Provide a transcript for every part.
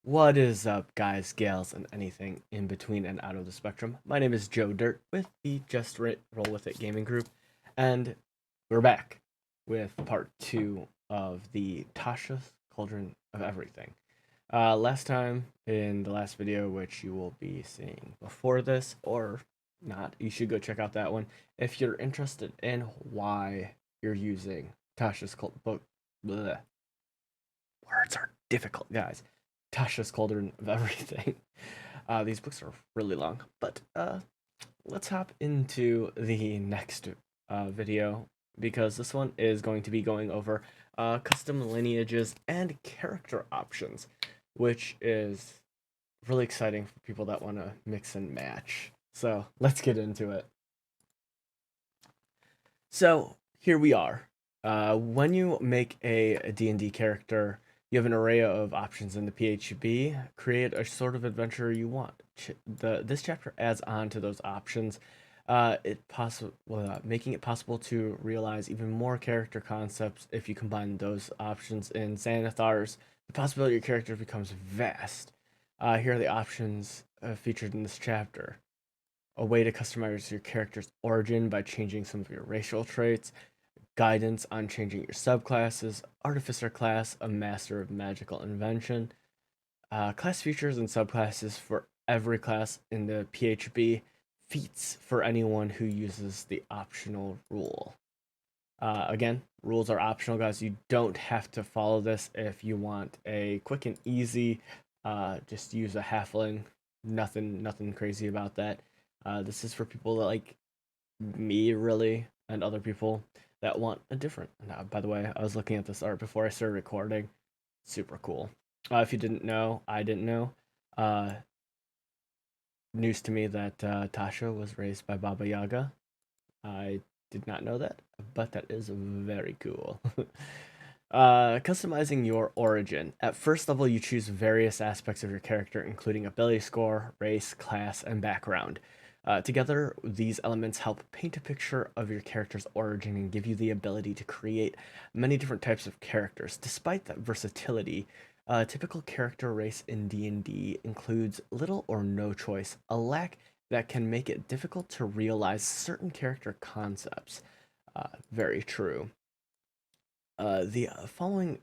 What is up, guys, gals, and anything in between and out of the spectrum? My name is Joe Dirt with the Roll With It gaming group, and we're back with part two of the Tasha's Cauldron of Everything. Last time in the last video, which you will be seeing before this or not, you should go check out that one if you're interested in why you're using Tasha's Cauldron. Words are difficult, guys. Tasha's Cauldron of Everything. These books are really long, but let's hop into the next video because this one is going to be going over custom lineages and character options, which is really exciting for people that want to mix and match. So let's get into it. So here we are. When you make a D&D character, you have an array of options in the PHB. Create a sort of adventure you want. This chapter adds on to those options, making it possible to realize even more character concepts if you combine those options in Xanathars. The possibility of your character becomes vast. Here are the options featured in this chapter: a way to customize your character's origin by changing some of your racial traits, guidance on changing your subclasses, artificer class, a master of magical invention, class features and subclasses for every class in the PHB, feats for anyone who uses the optional rule. Again, rules are optional, guys. You don't have to follow this if you want a quick and easy. Just use a halfling. Nothing crazy about that. This is for people that like me, really, and other people that want a different. By the way, I was looking at this art before I started recording. Super cool. If you didn't know, I didn't know. Uh, News to me that Tasha was raised by Baba Yaga. I did not know that, but that is very cool. Customizing your origin. At first level, you choose various aspects of your character, including ability score, race, class, and background. Together, these elements help paint a picture of your character's origin and give you the ability to create many different types of characters. Despite that versatility, a typical character race in D&D includes little or no choice, a lack that can make it difficult to realize certain character concepts. Very true. The following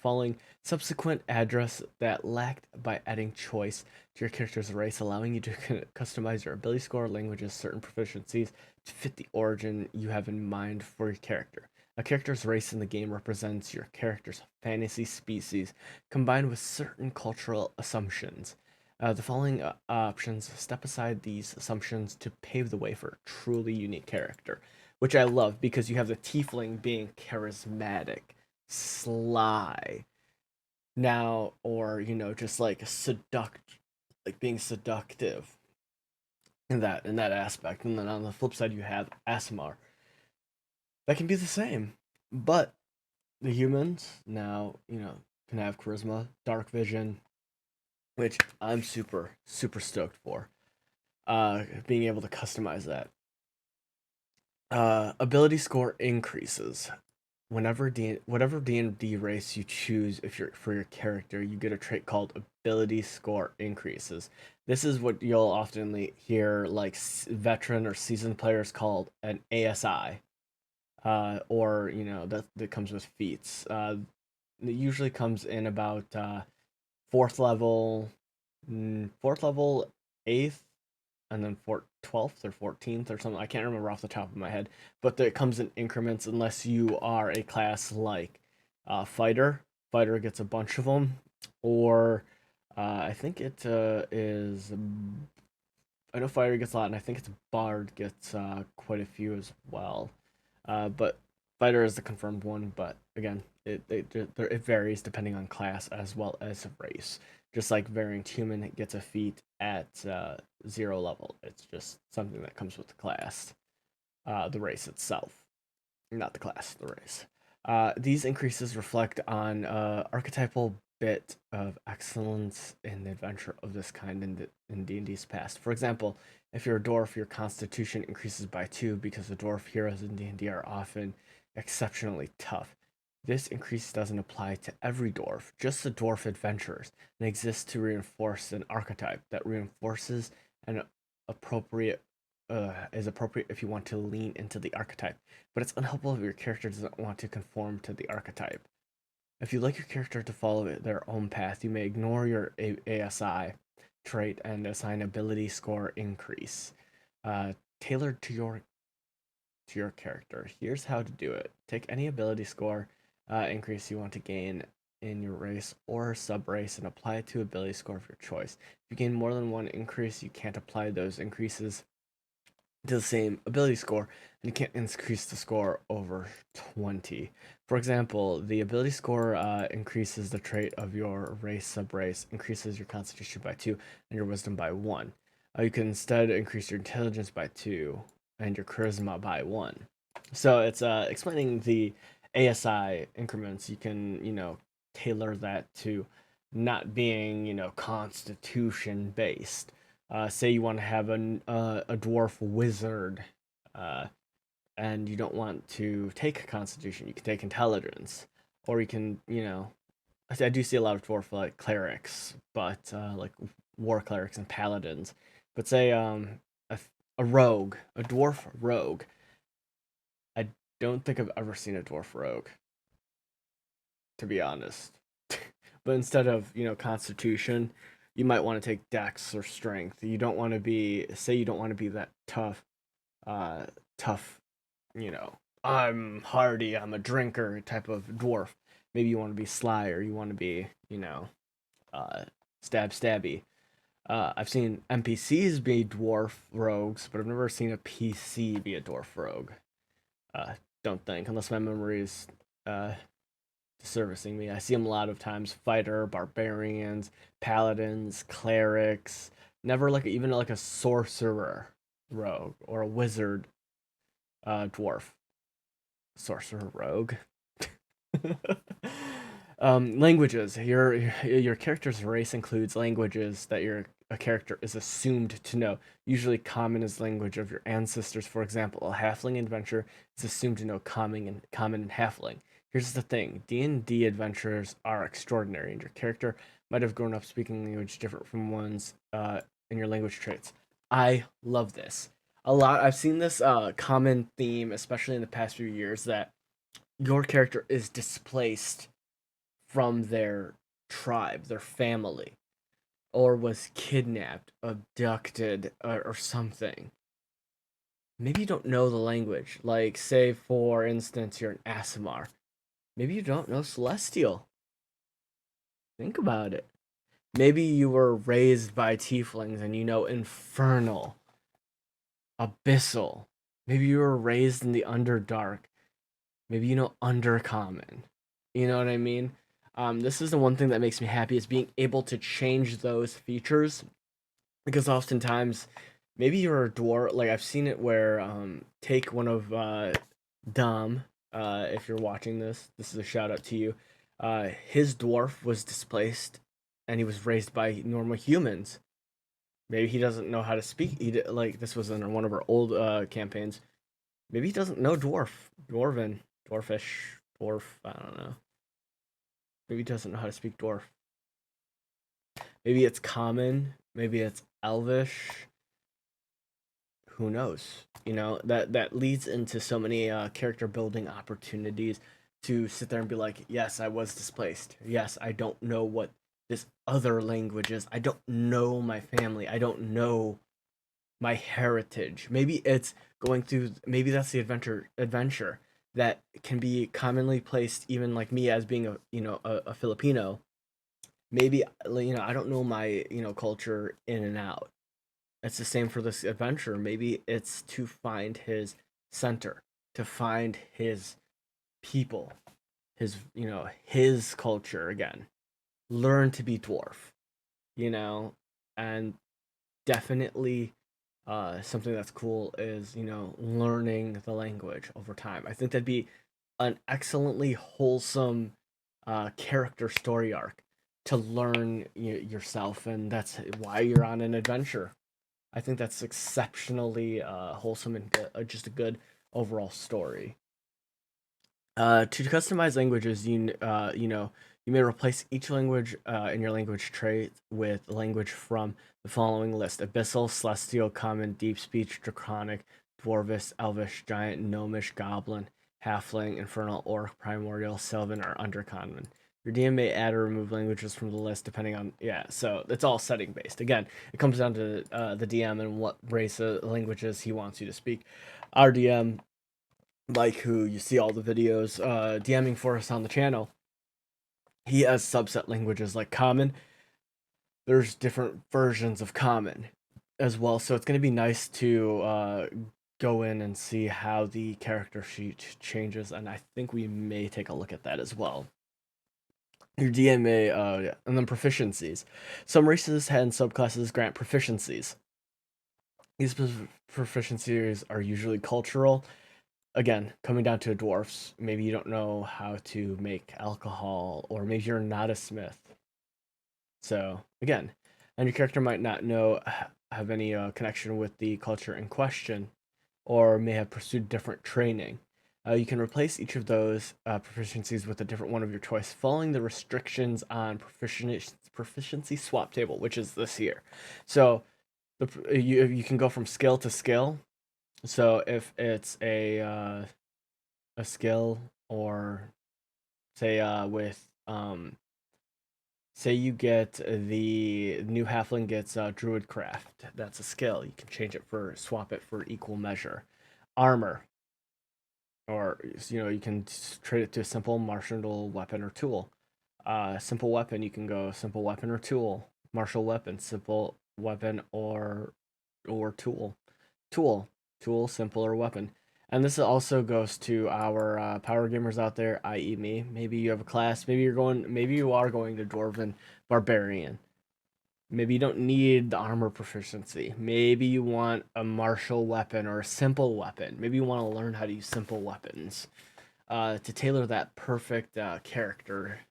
following subsequent address that lacked by adding choice to your character's race, allowing you to customize your ability score, languages, certain proficiencies to fit the origin you have in mind for your character. A character's race in the game represents your character's fantasy species combined with certain cultural assumptions. The following options step aside these assumptions to pave the way for a truly unique character, which I love because you have the tiefling being charismatic, sly, now, or just like like being seductive in that aspect. And then on the flip side, you have Asimar that can be the same, but the humans now can have charisma, dark vision, which I'm super stoked for. Being able to customize that. Ability score increases whatever D&D race you choose. If you're for your character, you get a trait called ability score increases. This is what you'll often hear like veteran or seasoned players called an ASI, or that comes with feats. It usually comes in about fourth level, fourth level, eighth, and then 12th or 14th or something. I can't remember off the top of my head, but it comes in increments unless you are a class like fighter. Fighter gets a bunch of them, or I think it is. I know fighter gets a lot, and I think it's bard gets quite a few as well. But fighter is the confirmed one. But again, it varies depending on class as well as race. Just like variant human gets a feat at 0 level. It's just something that comes with the class, the race itself, not the class, the race. These increases reflect on archetypal bit of excellence in the adventure of this kind in D&D's past. For example, if you're a dwarf, your constitution increases by 2 because the dwarf heroes in D&D are often exceptionally tough. This increase doesn't apply to every dwarf, just the dwarf adventurers, and exists to reinforce an archetype that reinforces an appropriate is appropriate if you want to lean into the archetype, but it's unhelpful if your character doesn't want to conform to the archetype. If you like your character to follow their own path, you may ignore your ASI trait and assign ability score increase, tailored to your character. Here's how to do it. Take any ability score increase you want to gain in your race or sub race and apply it to ability score of your choice. If you gain more than one increase, you can't apply those increases to the same ability score, and you can't increase the score over 20. For example, the ability score increases the trait of your race sub race, increases your constitution by 2 and your wisdom by 1. You can instead increase your intelligence by 2 and your charisma by 1. So it's explaining the ASI increments. You can, tailor that to not being, constitution based. Say you want to have a dwarf wizard, uh, and you don't want to take Constitution. You can take Intelligence, or you can, I do see a lot of dwarf like clerics, but like war clerics and paladins. But say a rogue, a dwarf rogue. I don't think I've ever seen a dwarf rogue, to be honest. But instead of Constitution, you might want to take Dex or Strength. You don't want to be say you don't want to be that tough, uh, tough. I'm hardy. I'm a drinker type of dwarf. Maybe you want to be sly, or you want to be uh, stabby. I've seen NPCs be dwarf rogues, but I've never seen a PC be a dwarf rogue. Uh, don't think, unless my memory is uh, servicing me. I see them a lot of times: fighter, barbarians, paladins, clerics. Never like even like a sorcerer rogue or a wizard dwarf. Sorcerer rogue. Languages. Your character's race includes languages that your a character is assumed to know. Usually, common is language of your ancestors. For example, a halfling adventurer is assumed to know common and halfling. Here's the thing: D&D adventurers are extraordinary, and your character might have grown up speaking language different from ones in your language traits. I love this a lot. I've seen this common theme, especially in the past few years, that your character is displaced from their tribe, their family, or was kidnapped, abducted, or something. Maybe you don't know the language. Like, say, for instance, you're an Asimar. Maybe you don't know Celestial. Think about it. Maybe you were raised by tieflings and you know Infernal, Abyssal. Maybe you were raised in the Underdark. Maybe you know Undercommon. You know what I mean? This is the one thing that makes me happy, is being able to change those features, because oftentimes maybe you're a dwarf. Like I've seen it where take one of Dom, if you're watching this is a shout out to you. His dwarf was displaced and he was raised by normal humans. Maybe he doesn't know how to speak. Like this was in one of our old campaigns. Maybe he doesn't know dwarven, dwarfish, dwarf. I don't know. Maybe he doesn't know how to speak dwarf. Maybe it's common. Maybe it's elvish. Who knows? That leads into so many character building opportunities to sit there and be like, yes, I was displaced. Yes, I don't know what this other language is. I don't know my family. I don't know my heritage. Maybe it's going through. Maybe that's the adventure that can be commonly placed, even like me as being a Filipino. Maybe I don't know my culture in and out. It's the same for this adventure. Maybe it's to find his center, to find his people, his culture again. Learn to be dwarf, you know, and definitely something that's cool is learning the language over time. I think that'd be an excellently wholesome character story arc to learn yourself, and that's why you're on an adventure. I think that's exceptionally wholesome and good, just a good overall story. To customize languages, you may replace each language in your language trait with language from the following list: Abyssal, Celestial, Common, Deep Speech, Draconic, Dwarvish, Elvish, Giant, Gnomish, Goblin, Halfling, Infernal, Orc, Primordial, Sylvan, or Undercommon. Your DM may add or remove languages from the list depending on, yeah, so it's all setting based. Again, it comes down to the DM and what race of languages he wants you to speak. Our DM, Mike, who you see all the videos DMing for us on the channel, he has subset languages like Common. There's different versions of Common as well, so it's going to be nice to go in and see how the character sheet changes, and I think we may take a look at that as well. Your DMA, yeah, and then proficiencies. Some races and subclasses grant proficiencies. These proficiencies are usually cultural. Again, coming down to dwarfs, maybe you don't know how to make alcohol, or maybe you're not a smith. So again, and your character might not know have any connection with the culture in question, or may have pursued different training. You can replace each of those proficiencies with a different one of your choice, following the restrictions on proficiency swap table, which is this here. So you can go from skill to skill. So if it's a skill, or say with say you get the new halfling gets druidcraft, that's a skill. You can change it for swap it for equal measure. Armor, or you can trade it to a simple martial weapon or tool. Simple weapon, you can go simple weapon or tool. Martial weapon, simple weapon or tool. Tool, tool, simple or weapon. And this also goes to our power gamers out there, i.e., me. Maybe you have a class. Maybe you are going to Dwarven Barbarian. Maybe you don't need the armor proficiency. Maybe you want a martial weapon or a simple weapon. Maybe you want to learn how to use simple weapons to tailor that perfect character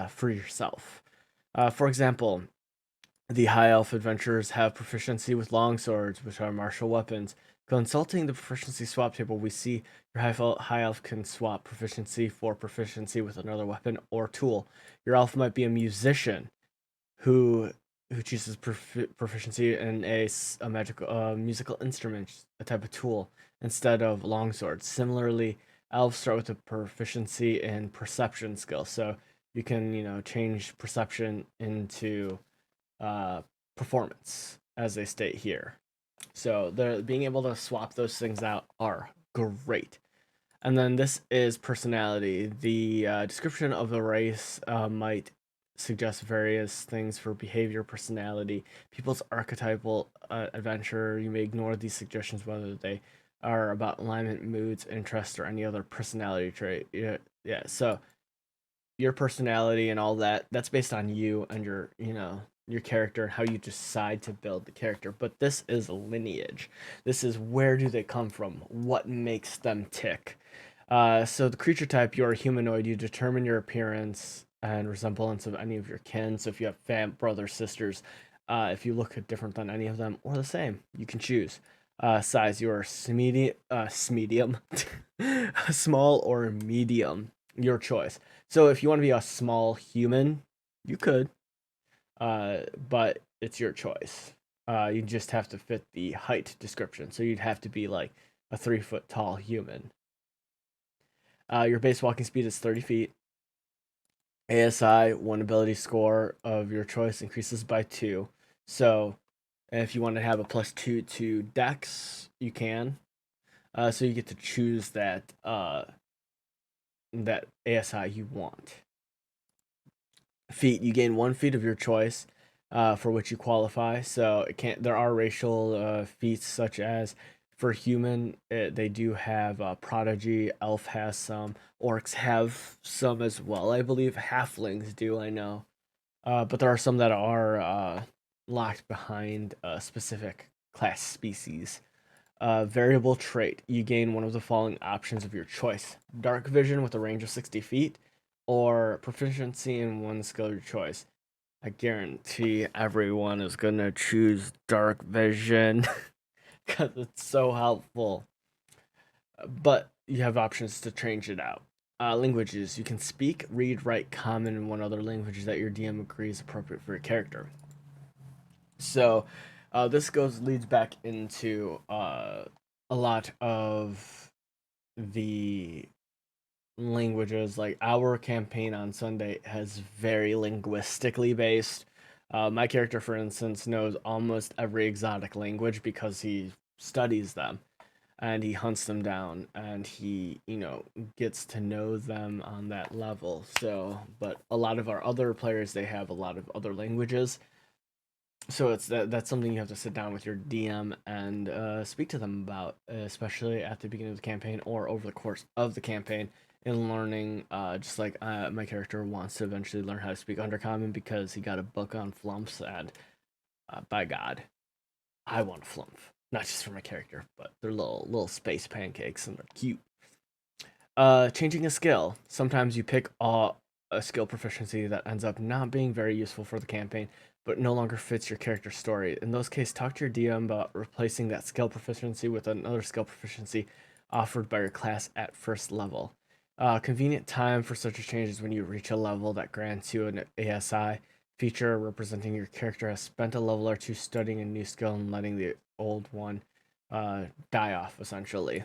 for yourself. For example, the High Elf adventurers have proficiency with longswords, which are martial weapons. Consulting the proficiency swap table, we see your high elf can swap proficiency for proficiency with another weapon or tool. Your elf might be a musician who chooses proficiency in a magical musical instrument, a type of tool, instead of longswords. Similarly, elves start with a proficiency in perception skill, so you can change perception into performance, as they state here. So the being able to swap those things out are great. And then this is personality. The description of the race might suggest various things for behavior, personality, people's archetypal adventure. You may ignore these suggestions whether they are about alignment, moods, interests, or any other personality trait. Yeah. So your personality and all that's based on you and your character and how you decide to build the character. But this is lineage. This is where do they come from, what makes them tick. So the creature type, you're a humanoid. You determine your appearance and resemblance of any of your kin. So if you have brothers, sisters, if you look different than any of them or the same, you can choose. Size, you're medium, small or medium, your choice. So if you want to be a small human, you could, but it's your choice. You just have to fit the height description. So you'd have to be like a 3 foot tall human. Your base walking speed is 30 feet. ASI, one ability score of your choice increases by 2. So if you want to have a +2 to Dex, you can. So you get to choose that ASI you want. Feet, you gain 1 feet of your choice for which you qualify. So there are racial feats such as for human, they do have prodigy. Elf has some. Orcs have some as well. I believe halflings do. I know, but there are some that are locked behind a specific class species. Variable trait. You gain one of the following options of your choice: dark vision with a range of 60 feet, or proficiency in one skill of your choice. I guarantee everyone is gonna choose dark vision because it's so helpful. But you have options to change it out. Languages. You can speak, read, write Common, and one other language that your DM agrees appropriate for your character. So, this leads back into a lot of the languages. Like our campaign on Sunday has very linguistically based. My character, for instance, knows almost every exotic language because he studies them and he hunts them down and he, gets to know them on that level. So, but a lot of our other players, they have a lot of other languages. So that's something you have to sit down with your DM and speak to them about, especially at the beginning of the campaign or over the course of the campaign, in learning. Just like my character wants to eventually learn how to speak Undercommon because he got a book on flumps, and by God, I want a flump. Not just for my character, but they're little space pancakes and they're cute. Changing a skill. Sometimes you pick a skill proficiency that ends up not being very useful for the campaign, but no longer fits your character's story. In those cases, talk to your DM about replacing that skill proficiency with another skill proficiency offered by your class at first level. Convenient time for such a change is when you reach a level that grants you an ASI feature representing your character has spent a level or two studying a new skill and letting the old one die off, essentially.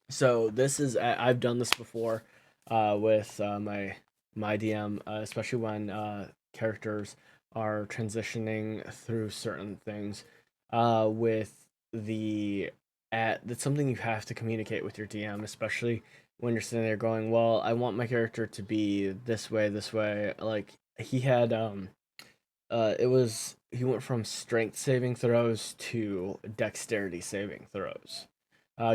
So this is I've done this before with my DM, especially when characters are transitioning through certain things. With the that's something you have to communicate with your DM, especially when you're sitting there going, "Well, I want my character to be this way, this way." Like he had it was he went from strength saving throws to dexterity saving throws,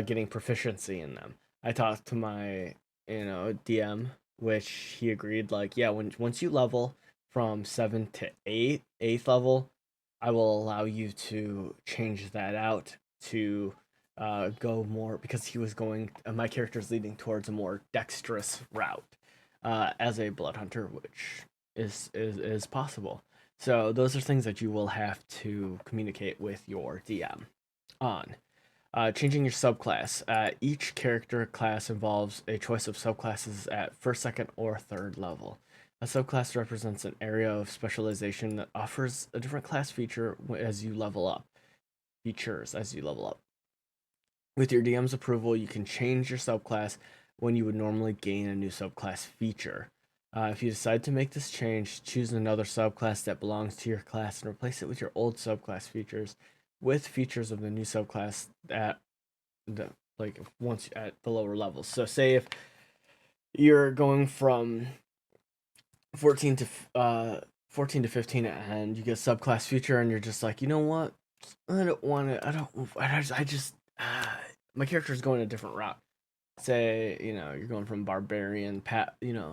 getting proficiency in them. I talked to my DM, which he agreed like, yeah, once you level from 7 to 8, eighth level, I will allow you to change that out to go more, because he was going my character's leading towards a more dexterous route as a blood hunter, which is possible. So those are things that you will have to communicate with your DM on. Changing your subclass. Each character class involves a choice of subclasses at first, second, or third level. A subclass represents an area of specialization that offers a different class feature as you level up. Features as you level up. With your DM's approval, you can change your subclass when you would normally gain a new subclass feature. If you decide to make this change, choose another subclass that belongs to your class and replace it with your old subclass features with features of the new subclass at the once at the lower levels. So say if you're going from 14 to 14 to 15 and you get subclass feature and you're just like, you know what? I don't want to I just my character is going a different route. Say, you're going from barbarian,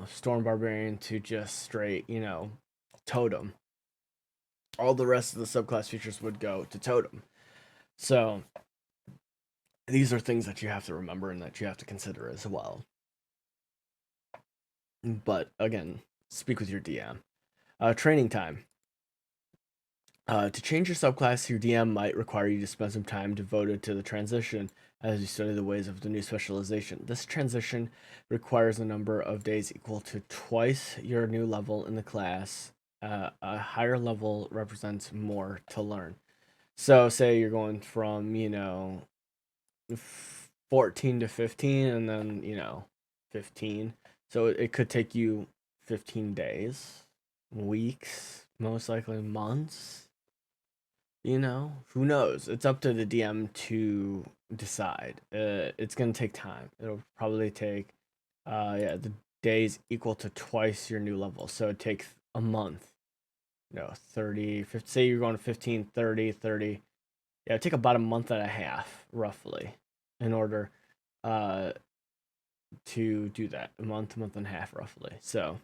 storm barbarian to just straight, totem. All the rest of the subclass features would go to totem. So these are things that you have to remember and that you have to consider as well. But again, speak with your DM. Training time. To change your subclass, your DM might require you to spend some time devoted to the transition as you study the ways of the new specialization. This transition requires a number of days equal to twice your new level in the class. A higher level represents more to learn. So, say you're going from, 14 to 15 and then, 15. So, it could take you 15 days, weeks, most likely months. Who knows? It's up to the DM to decide. It's gonna take time. It'll probably take, the days equal to twice your new level. So it takes a month. 30, 50, say you're going to 15, 30, 30. Yeah, it'd take about a month and a half, roughly, in order uh, to do that. Month and a half, roughly. So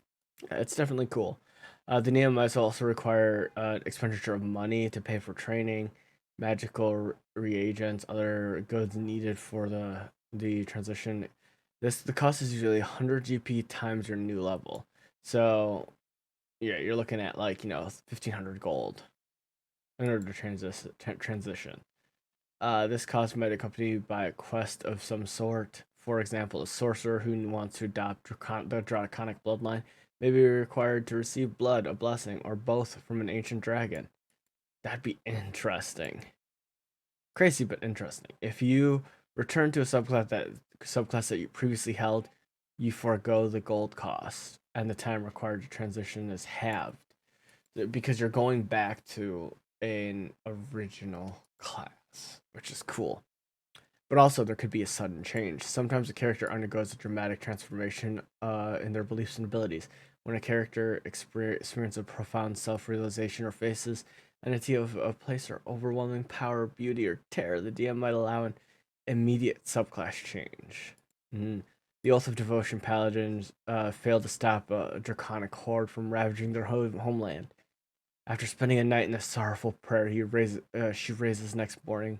it's definitely cool. The NEO might also require expenditure of money to pay for training, magical reagents, other goods needed for the transition. The cost is usually 100 GP times your new level. So yeah, you're looking at 1,500 gold in order to transition. This cost might accompany by a quest of some sort For example, a sorcerer who wants to adopt the draconic bloodline may be required to receive blood, a blessing, or both from an ancient dragon. That'd be interesting. Crazy but interesting. If you return to a subclass that you previously held, you forego the gold cost, and the time required to transition is halved because you're going back to an original class, which is cool. But also, there could be a sudden change. Sometimes a character undergoes a dramatic transformation in their beliefs and abilities. When a character experiences a profound self realization or faces an entity of a place or overwhelming power, beauty, or terror, the DM might allow an immediate subclass change. Mm. The Oath of Devotion Paladins failed to stop a draconic horde from ravaging their homeland. After spending a night in a sorrowful prayer, she raises next morning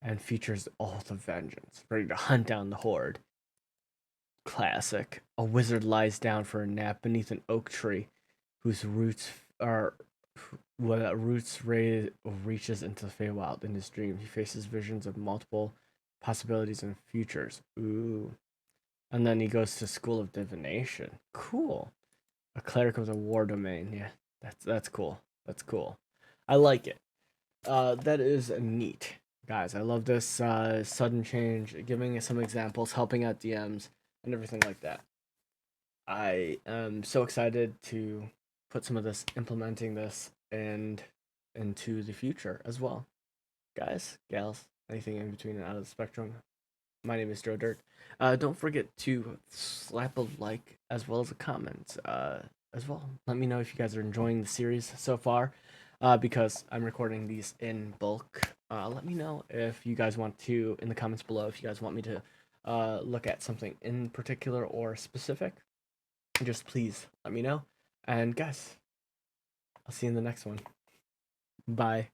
and features the Oath of Vengeance, ready to hunt down the horde. Classic. A wizard lies down for a nap beneath an oak tree, whose roots are reaches into the Feywild. In his dream, he faces visions of multiple possibilities and futures. Ooh. And then he goes to School of Divination. Cool. A cleric of the war domain. Yeah, that's cool. That's cool. I like it. That is neat, guys. I love this sudden change, giving some examples, helping out DMs, and everything like that. I am so excited to put some of this, implementing this, and into the future as well. Guys, gals, anything in between and out of the spectrum. My name is Joe Dirt. Don't forget to slap a like as well as a comment as well. Let me know if you guys are enjoying the series so far, because I'm recording these in bulk. Let me know if you guys want to, in the comments below, if you guys want me to look at something in particular or specific. Just please let me know. And guys, I'll see you in the next one. Bye.